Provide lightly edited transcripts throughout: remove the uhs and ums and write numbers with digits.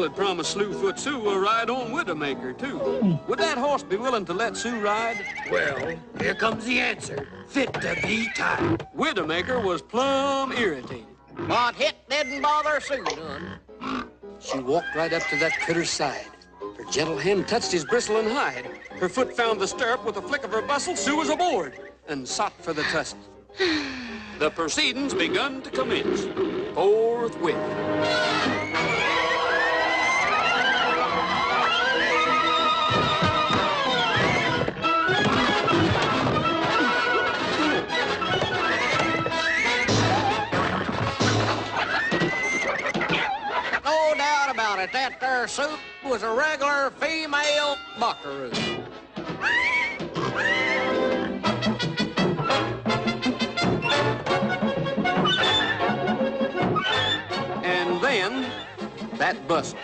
had promised Slewfoot Sue a ride on Widowmaker, too. Would that horse be willing to let Sue ride? Well, here comes the answer. Fit to be tied. Widowmaker was plumb irritated. But it didn't bother Sue none. She walked right up to that critter's side. Her gentle hand touched his bristling hide. Her foot found the stirrup. With a flick of her bustle, Sue was aboard and sought for the tussle. The proceedings begun to commence forthwith. No doubt about it, that there Sue was a regular female buckaroo. And then, that bustle.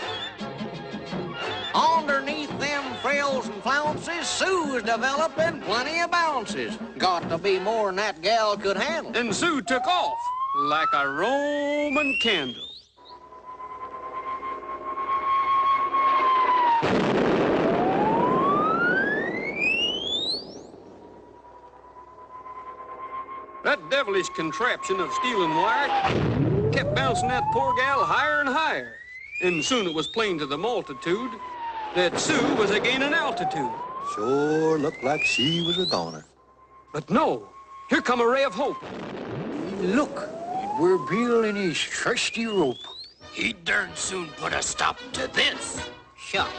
Underneath them frills and flounces, Sue's developing plenty of bounces. Got to be more than that gal could handle. And Sue took off like a Roman candle. That devilish contraption of steel and wire kept bouncing that poor gal higher and higher. And soon it was plain to the multitude that Sue was a-gaining altitude. Sure looked like she was a goner. But no, here come a ray of hope. Look, we're Bill and his trusty rope. He'd darn soon put a stop to this. Shucks.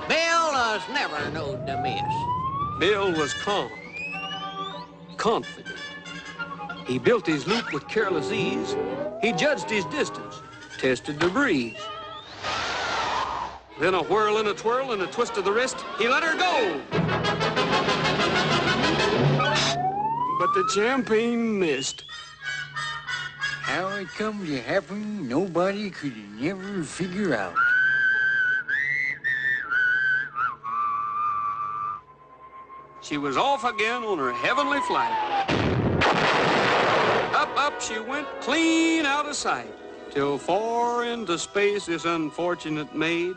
Bill has never knowed to miss. Bill was calm, confident. He built his loop with careless ease. He judged his distance, tested the breeze. Then a whirl and a twirl and a twist of the wrist, he let her go. But the champagne missed. How it come to happen, nobody could never figure out. She was off again on her heavenly flight. Up she went, clean out of sight, till far into space this unfortunate maid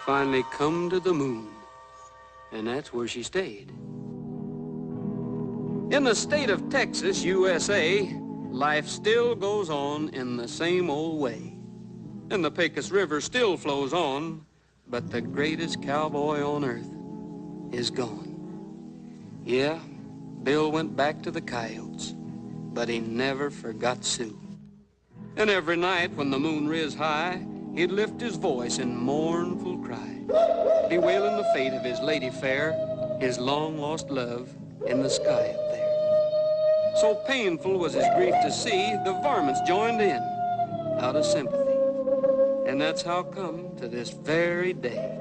finally come to the moon, and that's where she stayed. In the state of Texas, USA, life still goes on in the same old way, and the Pecos River still flows on, but the greatest cowboy on earth is gone. Yeah, Bill went back to the Coyotes, but he never forgot Sue. And every night when the moon riz high, he'd lift his voice in mournful cry, bewailing the fate of his lady fair, his long-lost love in the sky up there. So painful was his grief to see, the varmints joined in out of sympathy. And that's how come to this very day,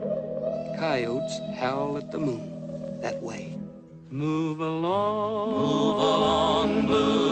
coyotes howl at the moon that way. Move along, move.